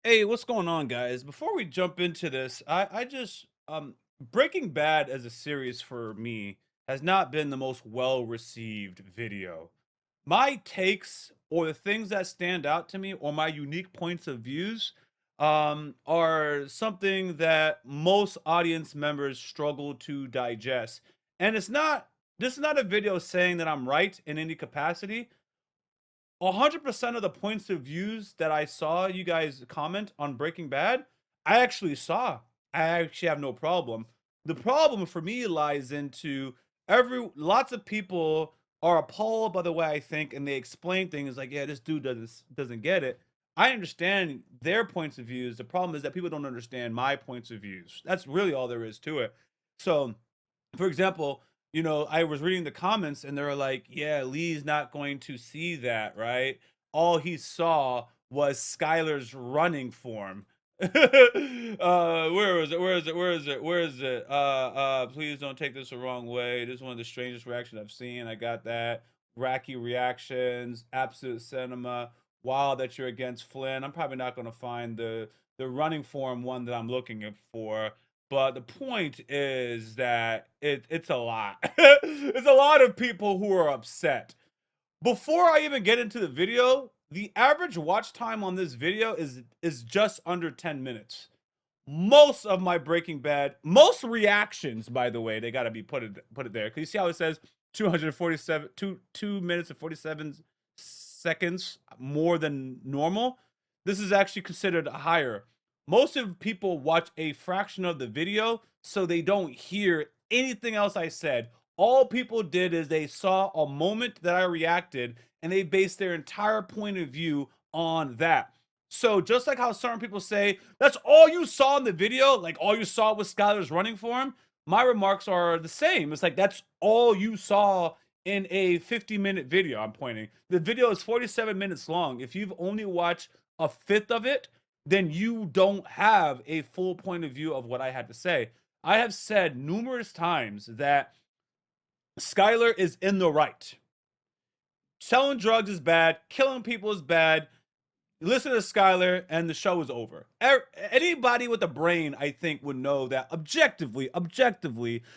Hey, what's going on, guys? Before we jump into this, I just Breaking Bad as a series for me has not been the most well received video. My takes or the things that stand out to me or my unique points of views are something that most audience members struggle to digest. And this is not a video saying that I'm right in any capacity. 100% of the points of views that I saw you guys comment on Breaking Bad, I actually saw. I actually have no problem. The problem for me lies into every lots of people are appalled by the way I think and they explain things like, yeah, this dude doesn't get it. I understand their points of views. The problem is that people don't understand my points of views. That's really all there is to it. So for example, I was reading the comments and they were like, yeah, Lee's not going to see that, right? All he saw was Skylar's running form. Where is it? Where is it? Where is it? Where is it? Please don't take this the wrong way. This is one of the strangest reactions I've seen. I got that. Racky reactions, absolute cinema. Wow, that you're against Flynn. I'm probably not gonna find the running form one that I'm looking for. But the point is that it's a lot. It's a lot of people who are upset. Before I even get into the video, the average watch time on this video is just under 10 minutes. Most of my Breaking Bad, most reactions, by the way, they gotta be put it there. Cause you see how it says 247, 2 minutes and 47 seconds more than normal. This is actually considered higher. Most of people watch a fraction of the video, so they don't hear anything else I said. All people did is they saw a moment that I reacted and they based their entire point of view on that. So just like how certain people say, that's all you saw in the video, like all you saw was Skylar's running for him, my remarks are the same. It's like that's all you saw in a 50-minute video. I'm pointing. The video is 47 minutes long. If you've only watched a fifth of it, then you don't have a full point of view of what I had to say. I have said numerous times that Skylar is in the right. Selling drugs is bad, killing people is bad, listen to Skylar and the show is over. Anybody with a brain, I think, would know that objectively,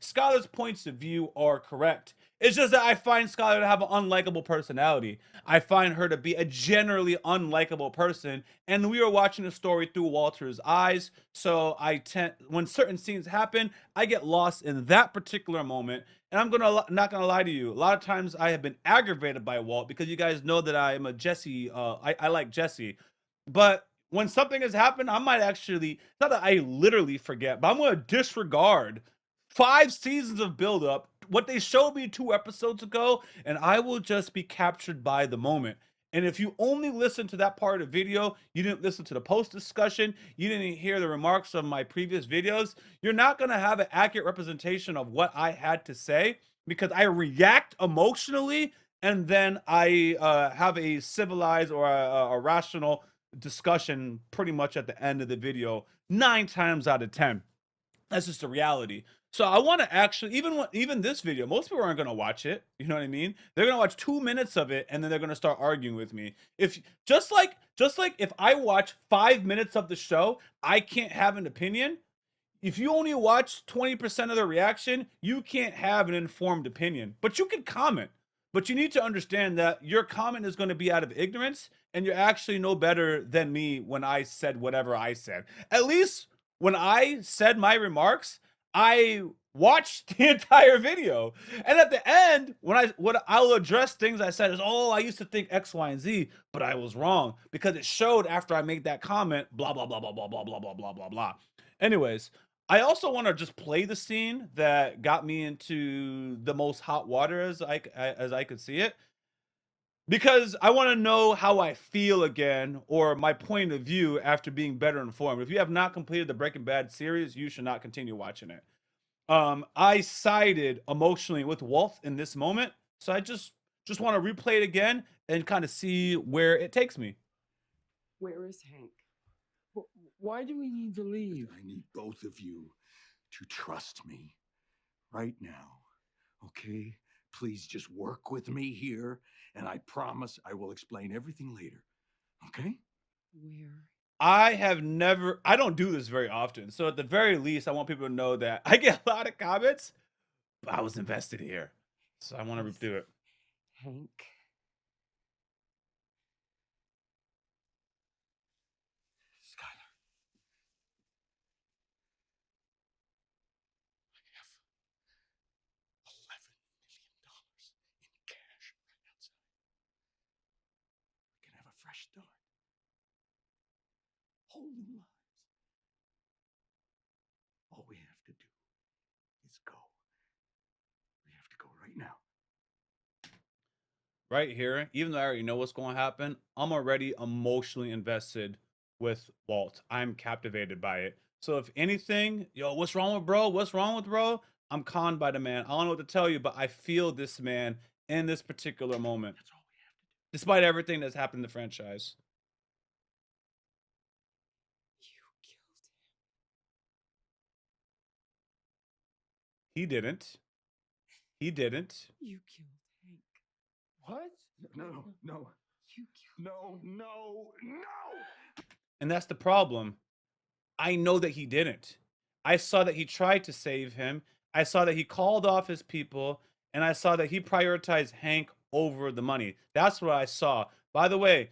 Skylar's points of view are correct. It's just that I find Skylar to have an unlikable personality. I find her to be a generally unlikable person, and we are watching the story through Walter's eyes. So I tend, when certain scenes happen, I get lost in that particular moment. And not gonna lie to you. A lot of times I have been aggravated by Walt because you guys know that I am a Jesse. I like Jesse, but when something has happened, I might actually not that I literally forget, but I'm gonna disregard 5 seasons of buildup, what they showed me 2 episodes ago, and I will just be captured by the moment. And if you only listen to that part of the video, you didn't listen to the post discussion, you didn't hear the remarks of my previous videos, you're not going to have an accurate representation of what I had to say because I react emotionally and then I have a civilized or a rational discussion pretty much at the end of the video 9 times out of 10. That's just the reality. So I want to actually even this video, most people aren't going to watch it. You know what I mean? They're going to watch 2 minutes of it and then they're going to start arguing with me. If just like if I watch 5 minutes of the show, I can't have an opinion. If you only watch 20% of the reaction, you can't have an informed opinion. But you can comment. But you need to understand that your comment is going to be out of ignorance and you're actually no better than me when I said whatever I said. At least when I said my remarks, I watched the entire video. And at the end, when I'll address things I said is, "Oh, I used to think X, Y, and Z, but I was wrong because it showed after I made that comment blah blah blah blah blah blah blah blah blah blah blah." Anyways, I also want to just play the scene that got me into the most hot water as I could see it because I want to know how I feel again or my point of view after being better informed. If you have not completed the Breaking Bad series, you should not continue watching it. I sided emotionally with Walt in this moment, so I just want to replay it again and kind of see where it takes me. Where is Hank? Why do we need to leave? I need both of you to trust me right now. Okay? Please just work with me here, and I promise I will explain everything later. Okay? Where I don't do this very often. So at the very least, I want people to know that I get a lot of comments, but I was invested here. So I want to do it. Hank. Skylar. I have $11 million in cash right outside. We can have a fresh start. Whole new lives. All we have to do is go. We have to go right now. Right here, even though I already know what's going to happen, I'm already emotionally invested with Walt. I'm captivated by it. So if anything, yo, what's wrong with bro? What's wrong with bro? I'm conned by the man. I don't know what to tell you, but I feel this man in this particular moment. That's all we have to do. Despite everything that's happened in the franchise. You killed him. He didn't. He didn't. You killed Hank. What? No. You killed No. And that's the problem. I know that he didn't. I saw that he tried to save him. I saw that he called off his people. And I saw that he prioritized Hank over the money. That's what I saw. By the way,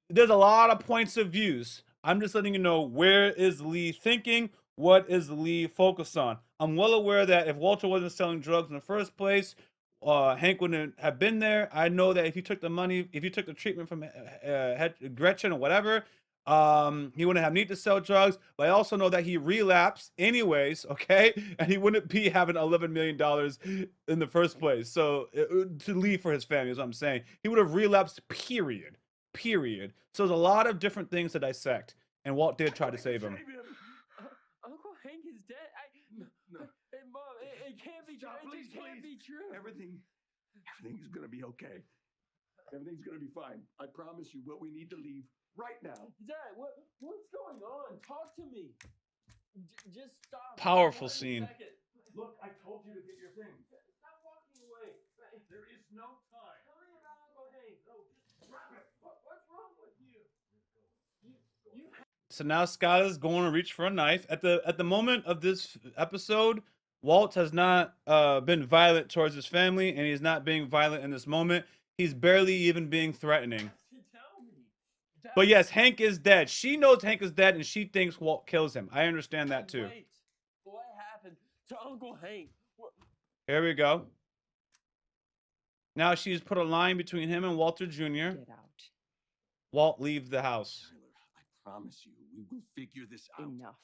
there's a lot of points of views. I'm just letting you know, where is Lee thinking? What is Lee focused on? I'm well aware that if Walter wasn't selling drugs in the first place, Hank wouldn't have been there. I know that if he took the money, if he took the treatment from Gretchen or whatever, he wouldn't have need to sell drugs. But I also know that he relapsed anyways, okay? And he wouldn't be having $11 million in the first place. So to leave for his family is what I'm saying. He would have relapsed, period. So there's a lot of different things to dissect. And Walt did try to save him. Uncle Hank is dead. No. Hey, Mom, it can't be true. Stop, It just can't be true. Everything's gonna be okay. Everything's gonna be fine. I promise you. But we need to leave right now. Dad, what's going on? Talk to me. Just stop. Powerful 1 scene. second. Look, I told you to get your things. Stop walking away. There is no time. Tell me about Uncle Hank. No, just drop it. What's wrong with you? You So now Skylar's going to reach for a knife. At the moment of this episode, Walt has not been violent towards his family, and he's not being violent in this moment. He's barely even being threatening. tell me. Dad, But yes, Hank is dead. She knows Hank is dead, and she thinks Walt kills him. I understand that too. Wait. What happened to Uncle Hank? Here we go. Now she's put a line between him and Walter Jr. Get out. Walt leaves the house. Skylar, I promise you, we will figure this out. Enough.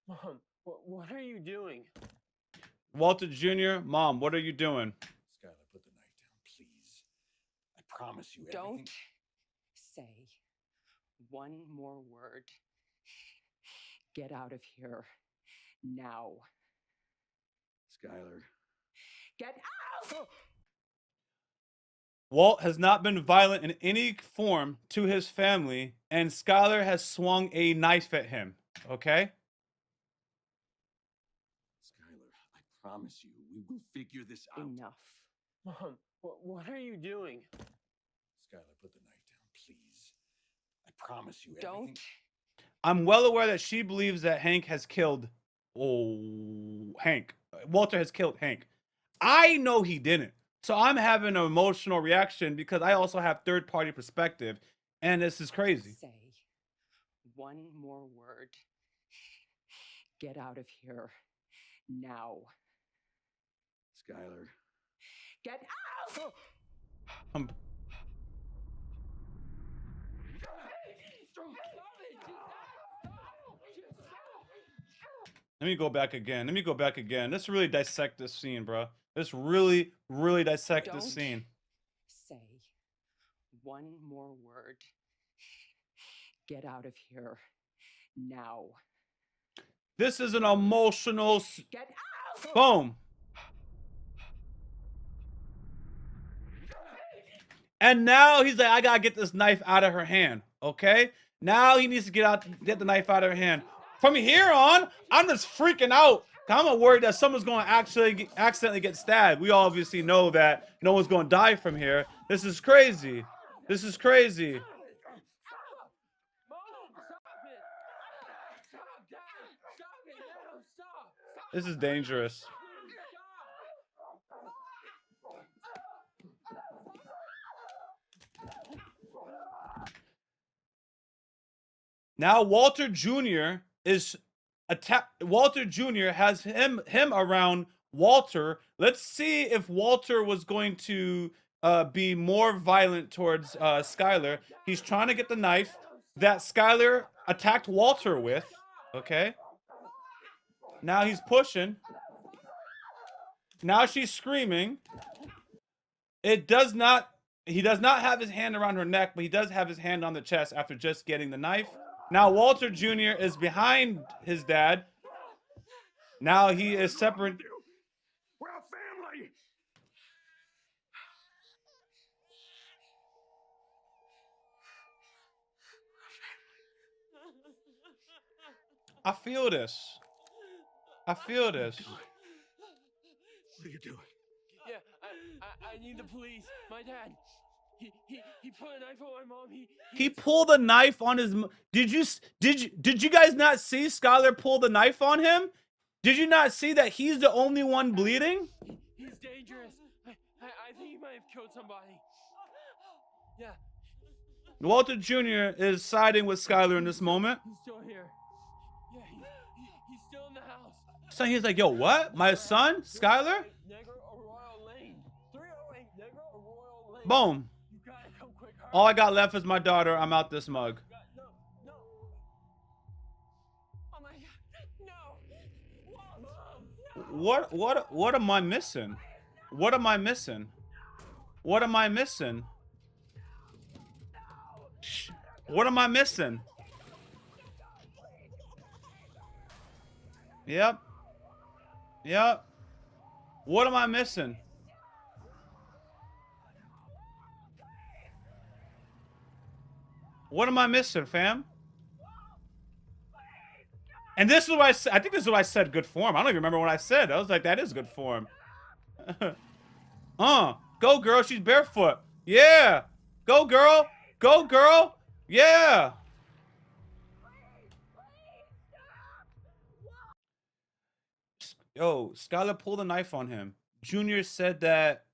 Mom, what are you doing? Walter Jr., Mom, what are you doing? Skylar, put the knife down, please. I promise you. Don't everything- say one more word. Get out of here now. Skylar. Get out! Walt has not been violent in any form to his family, and Skylar has swung a knife at him. Okay? Skylar, I promise you, we will figure this out. Enough. Mom, what are you doing? Skylar, put the knife down, please. I promise you. Don't. everything- I'm well aware that she believes that Hank has killed. Hank. Walter has killed Hank. I know he didn't. So I'm having an emotional reaction because I also have third-party perspective, and this is crazy. Say one more word. Get out of here now. Skylar. Get out! Um, Let me go back again. Let's really dissect this scene, bro. Let's really dissect this Don't scene. Say one more word. Get out of here now. This is an emotional. Get out! Boom. And now he's like, I gotta get this knife out of her hand. Okay? Now he needs to get the knife out of her hand. From here on, I'm just freaking out. I'm worried that someone's going to actually accidentally get stabbed. We obviously know that no one's going to die from here. This is crazy. This is crazy. stop! Stop! This is dangerous. Please stop! Now Walter Jr. is Walter Jr. has him around Walter. Let's see if Walter was going to be more violent towards Skylar. He's trying to get the knife that Skylar attacked Walter with. Okay. Now he's pushing. Now she's screaming. It does not. He does not have his hand around her neck, but he does have his hand on the chest after just getting the knife. Now Walter Jr. is behind his dad. Now he is separate. We're a family. I feel this. I feel this. What are you doing? Yeah, I need the police. My dad. He put a knife on my mom. He pulled a knife on his. Did you guys not see Skylar pull the knife on him? Did you not see that he's the only one bleeding? He's dangerous. I think he might have killed somebody. Yeah, Walter Jr. is siding with Skylar in this moment. he's still here. Yeah, he's still in the house. So he's like, yo, what? My son? Skylar? Negro Arroyo Lane. 308 Negro Arroyo Lane. Boom. You gotta come quick. Hurry. All I got left is my daughter. I'm out this mug. No. Oh my God. No. Walt. No. What am I missing? What am I missing? What am I missing? Shh. What am I missing? Yep. What am I missing? What am I missing, fam? And this is what I said. I think this is what I said. Good form. I don't even remember what I said. I was like, that is good form. Go girl. She's barefoot. Yeah. Go girl. Go girl. Yeah. Yo, Skylar pulled a knife on him. Junior said that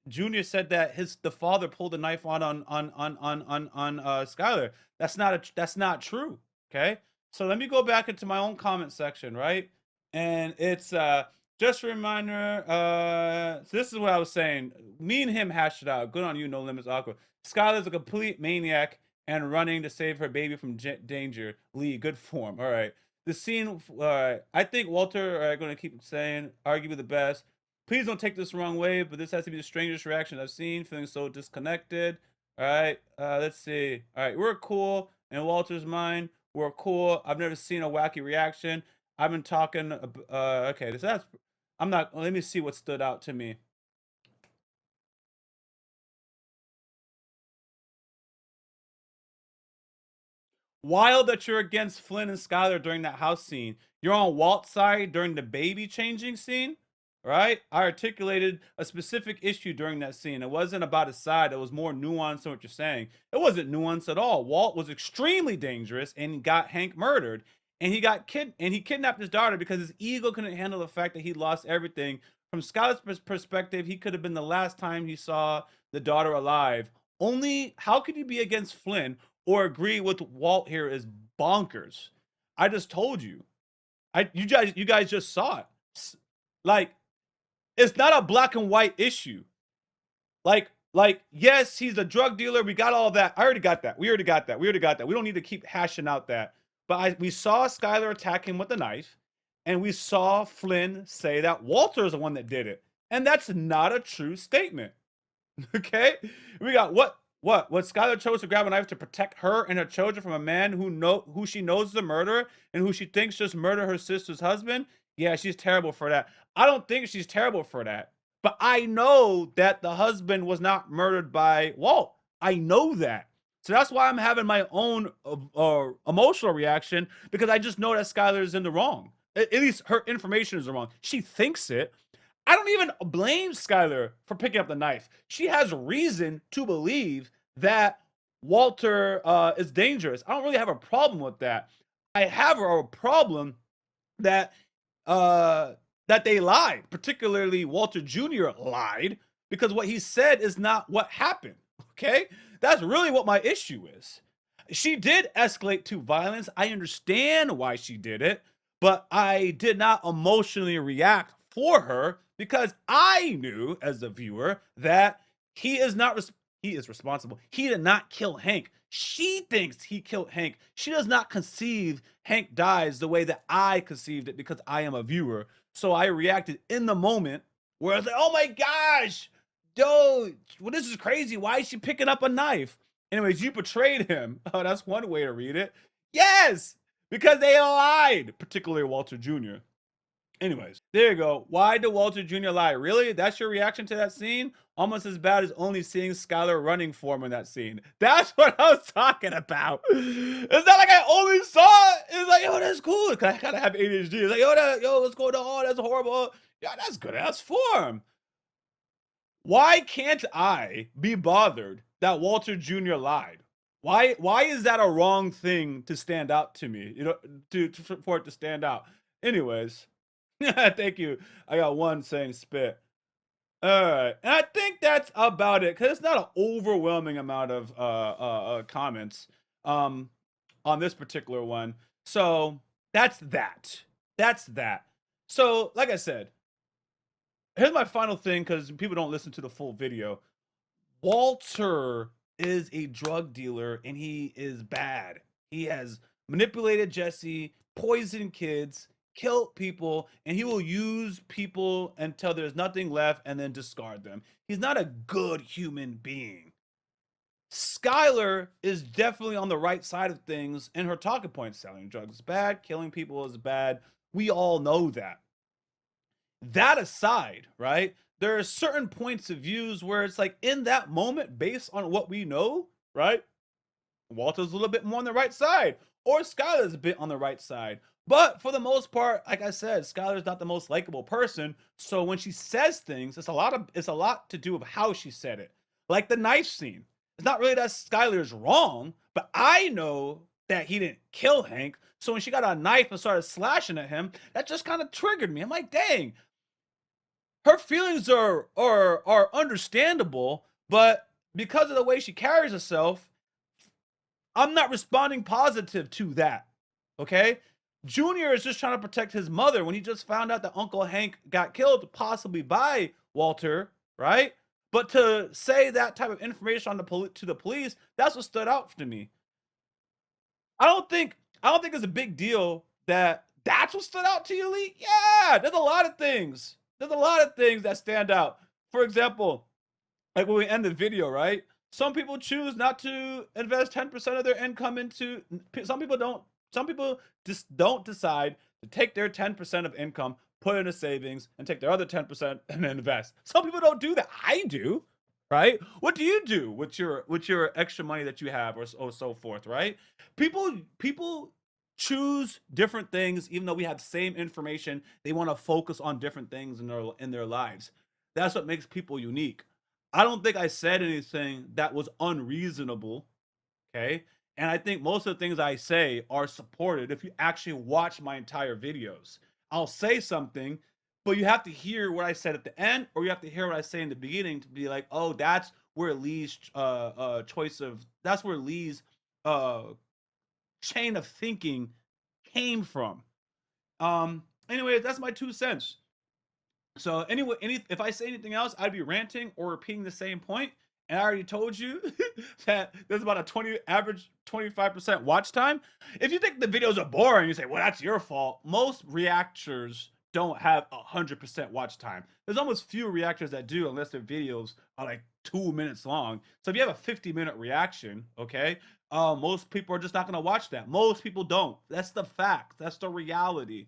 the father pulled a knife on Skylar. That's not true. Okay, so let me go back into my own comment section, right? And it's just a reminder. So this is what I was saying. Me and him hashed it out. Good on you, No Limits Aqua. Skylar's a complete maniac and running to save her baby from danger. Lee, good form. All right. The scene, I think Walter, going to keep saying, arguably the best. Please don't take this the wrong way, but this has to be the strangest reaction I've seen, feeling so disconnected. All right, let's see. All right, we're cool. In Walter's mind, we're cool. I've never seen a wacky reaction. I've been talking, okay, let me see what stood out to me. Wild that you're against Flynn and Skylar during that house scene. You're on Walt's side during the baby changing scene, right? I articulated a specific issue during that scene. It wasn't about his side. It was more nuanced than what you're saying. It wasn't nuanced at all. Walt was extremely dangerous and got Hank murdered. And he kidnapped his daughter because his ego couldn't handle the fact that he lost everything. From Skylar's perspective, he could have been the last time he saw the daughter alive. Only, how could you be against Flynn or agree with Walt here is bonkers? I just told you. You guys just saw it. Like, it's not a black and white issue. Like, yes, he's a drug dealer. We got all that. I already got that. We already got that. We don't need to keep hashing out that. But we saw Skylar attack him with a knife, and we saw Flynn say that Walter is the one that did it. And that's not a true statement. Okay? We got what Skylar chose to grab a knife to protect her and her children from a man who she knows is a murderer and who she thinks just murdered her sister's husband. Yeah, she's terrible for that. I don't think she's terrible for that. But I know that the husband was not murdered by Walt. I know that. So that's why I'm having my own emotional reaction, because I just know that Skylar is in the wrong. At least her information is wrong. She thinks it. I don't even blame Skylar for picking up the knife. She has reason to believe that Walter is dangerous. I don't really have a problem with that. I have a problem that that they lied, particularly Walter Jr. lied, because what he said is not what happened. Okay, that's really what my issue is. She did escalate to violence. I understand why she did it, but I did not emotionally react for her because I knew as a viewer that he is not he is responsible. He did not kill Hank. She thinks he killed Hank. She does not conceive Hank dies the way that I conceived it because I am a viewer. So I reacted in the moment where I was like, "Oh my gosh, dude, well, this is crazy. Why is she picking up a knife?" Anyways, you betrayed him. Oh, that's one way to read it. Yes, because they lied, particularly Walter Jr. Anyways, there you go. Why did Walter Jr. lie? Really? That's your reaction to that scene? Almost as bad as only seeing Skylar running for him in that scene. That's what I was talking about. It's not like I only saw it. It's like, yo, that's cool. Cause I kind of have ADHD. It's like, yo, what's going on? That's horrible. Yeah, that's good ass form. Why can't I be bothered that Walter Jr. lied? Why is that a wrong thing to stand out to me? You know, for it to stand out. Anyways, thank you. I got one saying spit. All right, and I think that's about it because it's not an overwhelming amount of comments on this particular one. So that's that. That's that. So, like I said, here's my final thing because people don't listen to the full video. Walter is a drug dealer and he is bad. He has manipulated Jesse, poisoned kids, killed people, and he will use people until there's nothing left and then discard them. He's not a good human being. Skylar is definitely on the right side of things, and her talking points: selling drugs is bad, killing people is bad. We all know that. That aside, right? There are certain points of views where it's like in that moment, based on what we know, right? Walter's a little bit more on the right side, or Skylar's a bit on the right side. But for the most part, like I said, Skylar's not the most likable person. So when she says things, it's a lot to do with how she said it. Like the knife scene. It's not really that Skylar's wrong, but I know that he didn't kill Hank. So when she got a knife and started slashing at him, that just kind of triggered me. I'm like, dang, her feelings are understandable, but because of the way she carries herself, I'm not responding positive to that. Okay? Junior is just trying to protect his mother when he just found out that Uncle Hank got killed, possibly by Walter, right? But to say that type of information on to the police, that's what stood out to me. I don't think it's a big deal that that's what stood out to you, Lee. Yeah, there's a lot of things. There's a lot of things that stand out. For example, like when we end the video, right? Some people choose not to invest 10% of their income into. Some people just don't decide to take their 10% of income, put it into savings, and take their other 10% and invest. Some people don't do that. I do, right? What do you do with your extra money that you have, or so forth, right? People choose different things, even though we have the same information. They want to focus on different things in their lives. That's what makes people unique. I don't think I said anything that was unreasonable. Okay. And I think most of the things I say are supported if you actually watch my entire videos. I'll say something, but you have to hear what I said at the end, or you have to hear what I say in the beginning to be like, oh, that's where Lee's that's where Lee's chain of thinking came from. Anyway, that's my 2 cents. So anyway, if I say anything else, I'd be ranting or repeating the same point. And I already told you that there's about a average 25% watch time. If you think the videos are boring, you say, well, that's your fault. Most reactors don't have 100% watch time. There's almost few reactors that do, unless their videos are like 2 minutes long. So if you have a 50-minute reaction, okay, most people are just not going to watch that. Most people don't. That's the fact. That's the reality.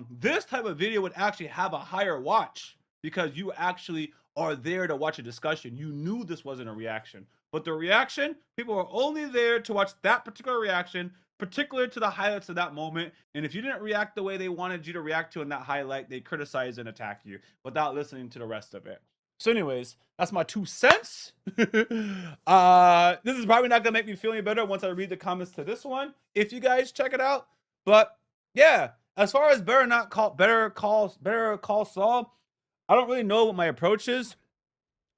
This type of video would actually have a higher watch because you actually are there to watch a discussion. You knew this wasn't a reaction, but the reaction, people are only there to watch that particular reaction, particular to the highlights of that moment. And if you didn't react the way they wanted you to react to in that highlight, they criticize and attack you without listening to the rest of it. So anyways, that's my 2 cents. This is probably not gonna make me feel any better once I read the comments to this one, if you guys check it out. But yeah, as far as Better Call Saul, I don't really know what my approach is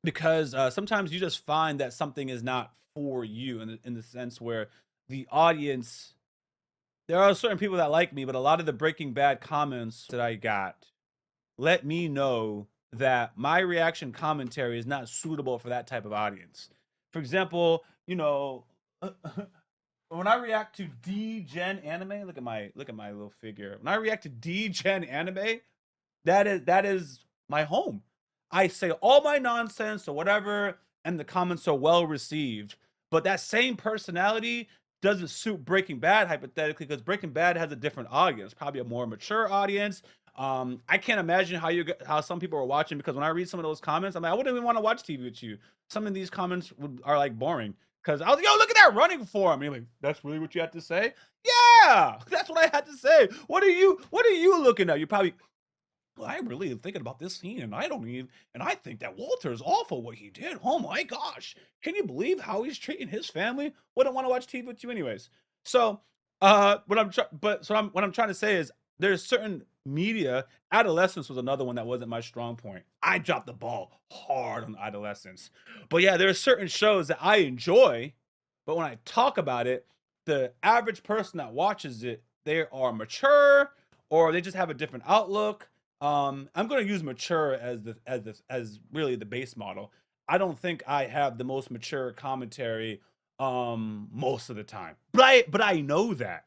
because sometimes you just find that something is not for you in the sense where the audience. There are certain people that like me, but a lot of the Breaking Bad comments that I got let me know that my reaction commentary is not suitable for that type of audience. For example, when I react to D-Gen anime, look at my little figure. When I react to D-Gen anime, that is my home. I say all my nonsense or whatever, and the comments are well received. But that same personality doesn't suit Breaking Bad hypothetically because Breaking Bad has a different audience, probably a more mature audience. I can't imagine how some people are watching because when I read some of those comments, I'm like, I wouldn't even want to watch TV with you. Some of these comments are like boring because I was like, yo, look at that running form. And you're like, that's really what you had to say? Yeah, that's what I had to say. What are you looking at? You probably, well, I'm really thinking about this scene, and I think that Walter is awful what he did. Oh my gosh, can you believe how he's treating his family? Wouldn't want to watch TV with you anyways. So, what I'm trying to say is there's certain media. Adolescence was another one that wasn't my strong point. I dropped the ball hard on adolescence, but yeah, there are certain shows that I enjoy, but when I talk about it, the average person that watches it, they are mature or they just have a different outlook. I'm going to use mature as really the base model. I don't think I have the most mature commentary most of the time. But I know that.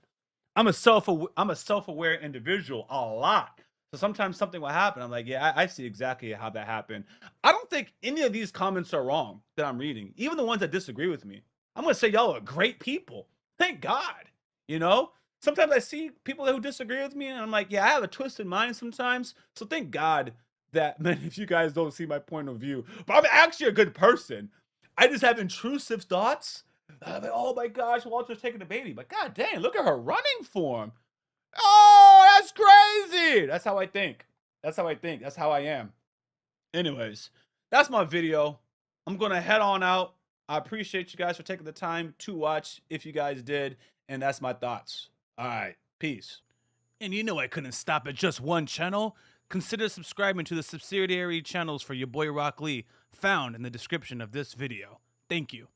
I'm a self-aware individual a lot. So sometimes something will happen. I'm like, yeah, I see exactly how that happened. I don't think any of these comments are wrong that I'm reading, even the ones that disagree with me. I'm gonna say y'all are great people. Thank God. You know, sometimes I see people who disagree with me, and I'm like, yeah, I have a twisted mind sometimes. So thank God that, man, if you guys don't see my point of view, but I'm actually a good person. I just have intrusive thoughts. I'm like, oh my gosh, Walter's taking the baby, but god dang, look at her running form. Oh, that's crazy. That's how I think. That's how I think. That's how I am. Anyways, that's my video. I'm gonna head on out. I appreciate you guys for taking the time to watch if you guys did, and that's my thoughts. All right, peace. And you know I couldn't stop at just one channel. Consider subscribing to the subsidiary channels for your boy Rock Lee, found in the description of this video. Thank you.